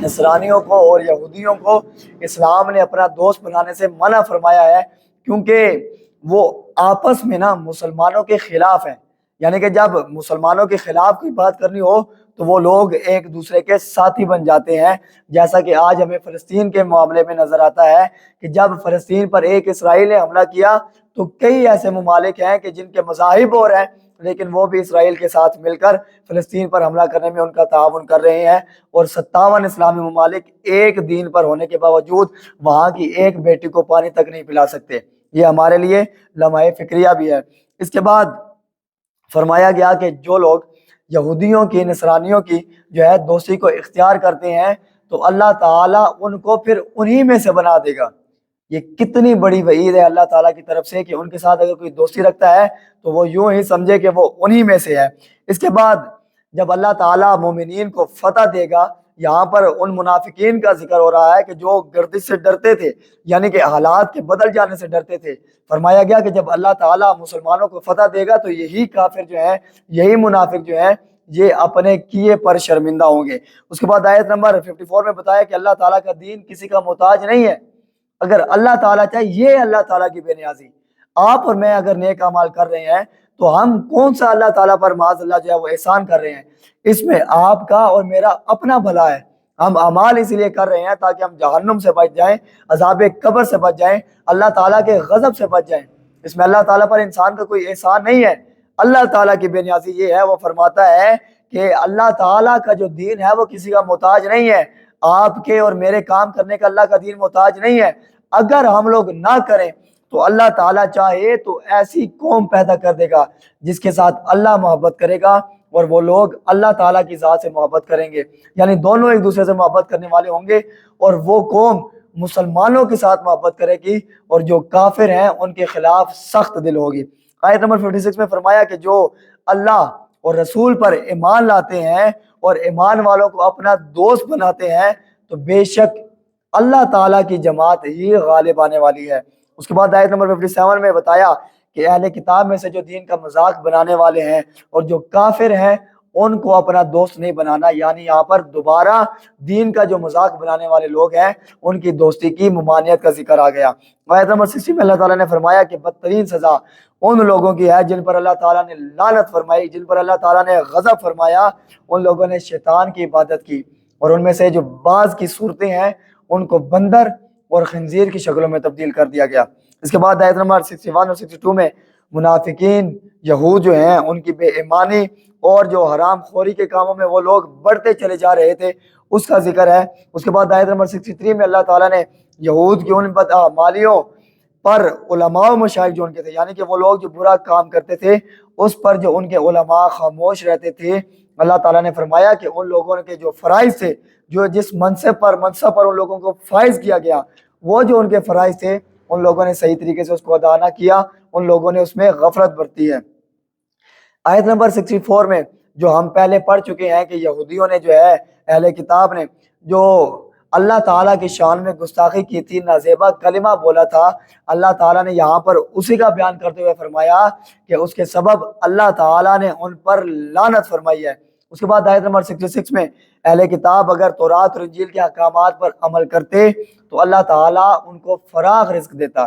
نصرانیوں کو اور یہودیوں کو اسلام نے اپنا دوست بنانے سے منع فرمایا ہے، کیونکہ وہ آپس میں نا مسلمانوں کے خلاف ہیں، یعنی کہ جب مسلمانوں کے خلاف کوئی بات کرنی ہو تو وہ لوگ ایک دوسرے کے ساتھی بن جاتے ہیں، جیسا کہ آج ہمیں فلسطین کے معاملے میں نظر آتا ہے کہ جب فلسطین پر ایک اسرائیل نے حملہ کیا تو کئی ایسے ممالک ہیں کہ جن کے مذاہب اور ہیں لیکن وہ بھی اسرائیل کے ساتھ مل کر فلسطین پر حملہ کرنے میں ان کا تعاون کر رہے ہیں، اور 57 اسلامی ممالک ایک دین پر ہونے کے باوجود وہاں کی ایک بیٹی کو پانی تک نہیں پلا سکتے۔ یہ ہمارے لیے لمحہ فکریہ بھی ہے۔ اس کے بعد فرمایا گیا کہ جو لوگ یہودیوں کی، نصرانیوں کی جو ہے دوستی کو اختیار کرتے ہیں تو اللہ تعالیٰ ان کو پھر انہی میں سے بنا دے گا۔ یہ کتنی بڑی وعید ہے اللہ تعالیٰ کی طرف سے کہ ان کے ساتھ اگر کوئی دوستی رکھتا ہے تو وہ یوں ہی سمجھے کہ وہ انہی میں سے ہے۔ اس کے بعد جب اللہ تعالیٰ مومنین کو فتح دے گا، یہاں پر ان منافقین کا ذکر ہو رہا ہے کہ جو گردش سے ڈرتے تھے، یعنی کہ حالات کے بدل جانے سے ڈرتے تھے۔ فرمایا گیا کہ جب اللہ تعالیٰ مسلمانوں کو فتح دے گا تو یہی کافر جو ہیں، یہی منافق جو ہیں، یہ اپنے کیے پر شرمندہ ہوں گے۔ اس کے بعد آیت نمبر 54 میں بتایا کہ اللہ تعالیٰ کا دین کسی کا محتاج نہیں ہے۔ اگر اللہ تعالیٰ چاہے، یہ اللہ تعالیٰ کی بے نیازی، آپ اور میں اگر نیک اعمال کر رہے ہیں تو ہم کون سا اللہ تعالیٰ پر معاذ اللہ جو ہے وہ احسان کر رہے ہیں؟ اس میں آپ کا اور میرا اپنا بھلا ہے۔ ہم اعمال اس لیے کر رہے ہیں تاکہ ہم جہنم سے بچ جائیں، عذاب قبر سے بچ جائیں، اللہ تعالیٰ کے غضب سے بچ جائیں۔ اس میں اللہ تعالیٰ پر انسان کا کوئی احسان نہیں ہے۔ اللہ تعالیٰ کی بے نیازی یہ ہے، وہ فرماتا ہے کہ اللہ تعالیٰ کا جو دین ہے وہ کسی کا محتاج نہیں ہے، آپ کے اور میرے کام کرنے کا اللہ کا دین محتاج نہیں ہے۔ اگر ہم لوگ نہ کریں تو اللہ تعالیٰ چاہے تو ایسی قوم پیدا کر دے گا جس کے ساتھ اللہ محبت کرے گا، اور وہ لوگ اللہ تعالیٰ کی ذات سے محبت کریں گے، یعنی دونوں ایک دوسرے سے محبت کرنے والے ہوں گے، اور وہ قوم مسلمانوں کے ساتھ محبت کرے گی، اور جو کافر ہیں ان کے خلاف سخت دل ہوگی۔ آیت نمبر 56 میں فرمایا کہ جو اللہ اور رسول پر ایمان لاتے ہیں اور ایمان والوں کو اپنا دوست بناتے ہیں تو بے شک اللہ تعالیٰ کی جماعت ہی غالب آنے والی ہے۔ اس کے بعد آیت نمبر 57 میں بتایا کہ اہل کتاب میں سے جو دین کا مذاق بنانے والے ہیں اور جو کافر ہیں ان کو اپنا دوست نہیں بنانا، یعنی یہاں پر دوبارہ دین کا جو مذاق بنانے والے لوگ ہیں ان کی دوستی کی ممانعت کا ذکر آ گیا۔ آیت نمبر 60 میں اللہ تعالیٰ نے فرمایا کہ بدترین سزا ان لوگوں کی ہے جن پر اللہ تعالیٰ نے لعنت فرمائی، جن پر اللہ تعالیٰ نے غضب فرمایا۔ ان لوگوں نے شیطان کی عبادت کی، اور ان میں سے جو بعض کی صورتیں ہیں ان کو بندر اور خنزیر کی شکلوں میں تبدیل کر دیا گیا۔ اس کے بعد آیت نمبر 61 اور 62 میں منافقین یہود جو ہیں ان کی بے ایمانی اور جو حرام خوری کے کاموں میں وہ لوگ بڑھتے چلے جا رہے تھے اس کا ذکر ہے۔ اس کے بعد آیت نمبر 63 میں اللہ تعالیٰ نے یہود کی ان بدعمالیوں پر علماء و مشائخ جو ان کے تھے، یعنی کہ وہ لوگ جو برا کام کرتے تھے اس پر جو ان کے علماء خاموش رہتے تھے، اللہ تعالیٰ نے فرمایا کہ ان لوگوں کے جو فرائض تھے، جو جس منصب پر ان لوگوں کو فائز کیا گیا، وہ جو ان کے فرائض تھے ان لوگوں نے صحیح طریقے سے اس کو ادا نہ کیا، ان لوگوں نے اس میں غفلت برتی ہے۔ آیت نمبر 64 میں جو ہم پہلے پڑھ چکے ہیں کہ یہودیوں نے جو ہے اہل کتاب نے جو اللہ تعالیٰ کی شان میں گستاخی کی تھی، نازیبا کلمہ بولا تھا، اللہ تعالیٰ نے یہاں پر اسی کا بیان کرتے ہوئے فرمایا کہ اس کے سبب اللہ تعالیٰ نے ان پر لعنت فرمائی ہے۔ اس کے بعد آیت نمبر 66 میں اہل کتاب اگر تورات اور انجیل کے احکامات پر عمل کرتے تو اللہ تعالیٰ ان کو فراخ رزق دیتا،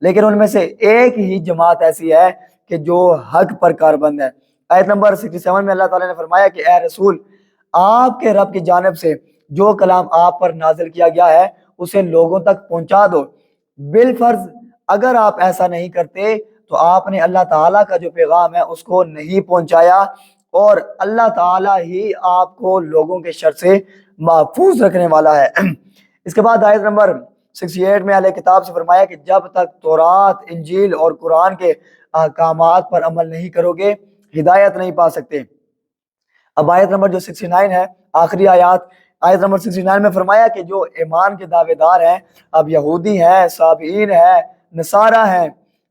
لیکن ان میں سے ایک ہی جماعت ایسی ہے کہ جو حق پر کاربند ہے۔ آیت نمبر 67 میں اللہ تعالیٰ نے فرمایا کہ اے رسول، آپ کے رب کی جانب سے جو کلام آپ پر نازل کیا گیا ہے اسے لوگوں تک پہنچا دو۔ بالفرض اگر آپ ایسا نہیں کرتے تو آپ نے اللہ تعالیٰ کا جو پیغام ہے اس کو نہیں پہنچایا، اور اللہ تعالیٰ ہی آپ کو لوگوں کے شر سے محفوظ رکھنے والا ہے۔ اس کے بعد آیت نمبر 68 میں اہل کتاب سے فرمایا کہ جب تک تورات، انجیل اور قرآن کے احکامات پر عمل نہیں کرو گے ہدایت نہیں پا سکتے۔ اب آیت نمبر جو 69 ہے، آخری آیت نمبر 69 میں فرمایا کہ جو ایمان کے دعوے دار ہیں، اب یہودی ہیں، صابئین ہیں، نصارہ ہیں،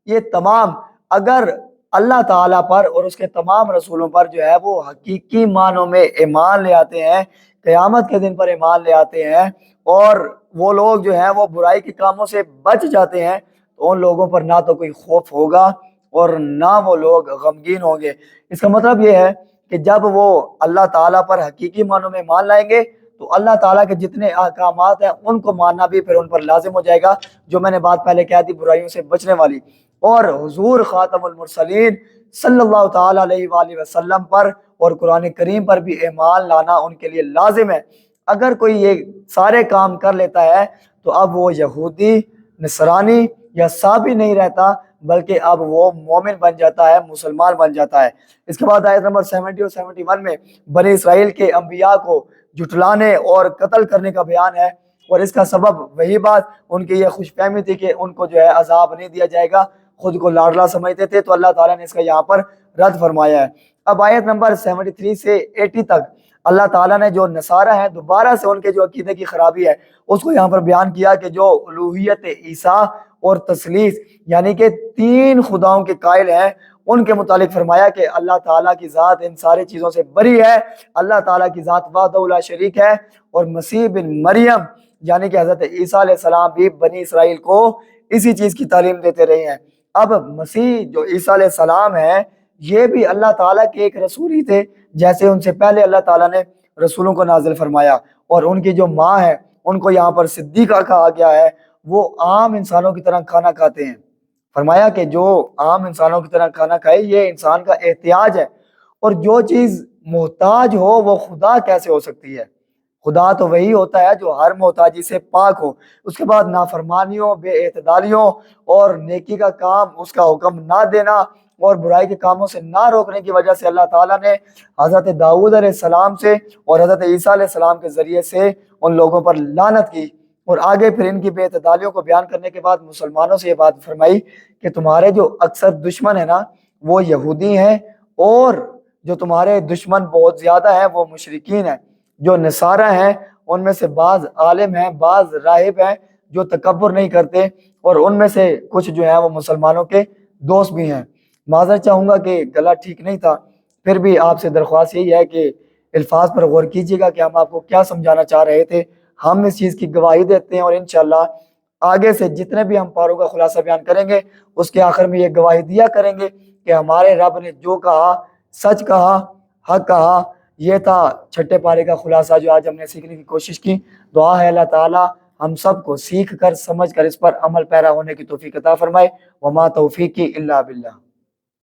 یہ تمام اگر اللہ تعالیٰ پر اور اس کے تمام رسولوں پر جو ہے وہ حقیقی معنوں میں ایمان لے آتے ہیں، قیامت کے دن پر ایمان لے آتے ہیں، اور وہ لوگ جو ہیں وہ برائی کے کاموں سے بچ جاتے ہیں، تو ان لوگوں پر نہ تو کوئی خوف ہوگا اور نہ وہ لوگ غمگین ہوں گے۔ اس کا مطلب یہ ہے کہ جب وہ اللہ تعالیٰ پر حقیقی معنوں میں مان لائیں گے تو اللہ تعالیٰ کے جتنے احکامات ہیں ان کو ماننا بھی پھر ان پر لازم ہو جائے گا، جو میں نے بات پہلے کہہ دی برائیوں سے بچنے والی۔ اور حضور خاتم المرسلین صلی اللہ تعالیٰ علیہ وآلہ وسلم پر اور قرآن کریم پر بھی ایمان لانا ان کے لیے لازم ہے۔ اگر کوئی یہ سارے کام کر لیتا ہے تو اب وہ یہودی، نصرانی یا صابئی نہیں رہتا، بلکہ اب وہ مومن بن جاتا ہے، مسلمان بن جاتا ہے۔ اس کے بعد آیت نمبر 70 اور 71 میں بنی اسرائیل کے انبیاء کو جھٹلانے اور قتل کرنے کا بیان ہے، اور اس کا سبب وہی بات ان کی یہ خوش فہمی تھی کہ ان کو جو ہے عذاب نہیں دیا جائے گا، خود کو لاڈلا سمجھتے تھے، تو اللہ تعالیٰ نے اس کا یہاں پر رد فرمایا ہے۔ اب آیت نمبر 73 سے 80 تک اللہ تعالیٰ نے جو نصارہ ہیں دوبارہ سے ان کے جو عقیدے کی خرابی ہے اس کو یہاں پر بیان کیا کہ جو الوہیت عیسیٰ اور تثلیث یعنی کہ 3 خداؤں کے قائل ہیں، ان کے متعلق فرمایا کہ اللہ تعالیٰ کی ذات ان ساری چیزوں سے بری ہے، اللہ تعالیٰ کی ذات وحدہ لا شریک ہے، اور مسیح بن مریم یعنی کہ حضرت عیسیٰ علیہ السلام بھی بنی اسرائیل کو اسی چیز کی تعلیم دیتے رہے ہیں۔ اب مسیح جو عیسیٰ علیہ السلام ہے یہ بھی اللہ تعالیٰ کے ایک رسول ہی تھے، جیسے ان سے پہلے اللہ تعالیٰ نے رسولوں کو نازل فرمایا، اور ان کی جو ماں ہے ان کو یہاں پر صدیقہ کہا گیا ہے، وہ عام انسانوں کی طرح کھانا کھاتے ہیں۔ فرمایا کہ جو عام انسانوں کی طرح کھانا کھائے یہ انسان کا احتیاج ہے، اور جو چیز محتاج ہو وہ خدا کیسے ہو سکتی ہے؟ خدا تو وہی ہوتا ہے جو ہر محتاجی سے پاک ہو۔ اس کے بعد نافرمانیوں، بے اعتدالیوں اور نیکی کا کام اس کا حکم نہ دینا اور برائی کے کاموں سے نہ روکنے کی وجہ سے اللہ تعالیٰ نے حضرت داؤد علیہ السلام سے اور حضرت عیسیٰ علیہ السلام کے ذریعے سے ان لوگوں پر لعنت کی۔ اور آگے پھر ان کی بے اعتدالیوں کو بیان کرنے کے بعد مسلمانوں سے یہ بات فرمائی کہ تمہارے جو اکثر دشمن ہیں نا وہ یہودی ہیں، اور جو تمہارے دشمن بہت زیادہ ہیں وہ مشرکین ہیں۔ جو نصارہ ہیں ان میں سے بعض عالم ہیں، بعض راہب ہیں جو تکبر نہیں کرتے، اور ان میں سے کچھ جو ہیں وہ مسلمانوں کے دوست بھی ہیں۔ معذرت چاہوں گا کہ گلا ٹھیک نہیں تھا، پھر بھی آپ سے درخواست یہی ہے کہ الفاظ پر غور کیجیے گا کہ ہم آپ کو کیا سمجھانا چاہ رہے تھے۔ ہم اس چیز کی گواہی دیتے ہیں، اور انشاءاللہ آگے سے جتنے بھی ہم پاروں کا خلاصہ بیان کریں گے اس کے آخر میں یہ گواہی دیا کریں گے کہ ہمارے رب نے جو کہا سچ کہا، حق کہا۔ یہ تھا چھٹے پارے کا خلاصہ جو آج ہم نے سیکھنے کی کوشش کی۔ دعا ہے اللہ تعالی ہم سب کو سیکھ کر، سمجھ کر اس پر عمل پیرا ہونے کی توفیق عطا فرمائے۔ وما توفیقی الا باللہ۔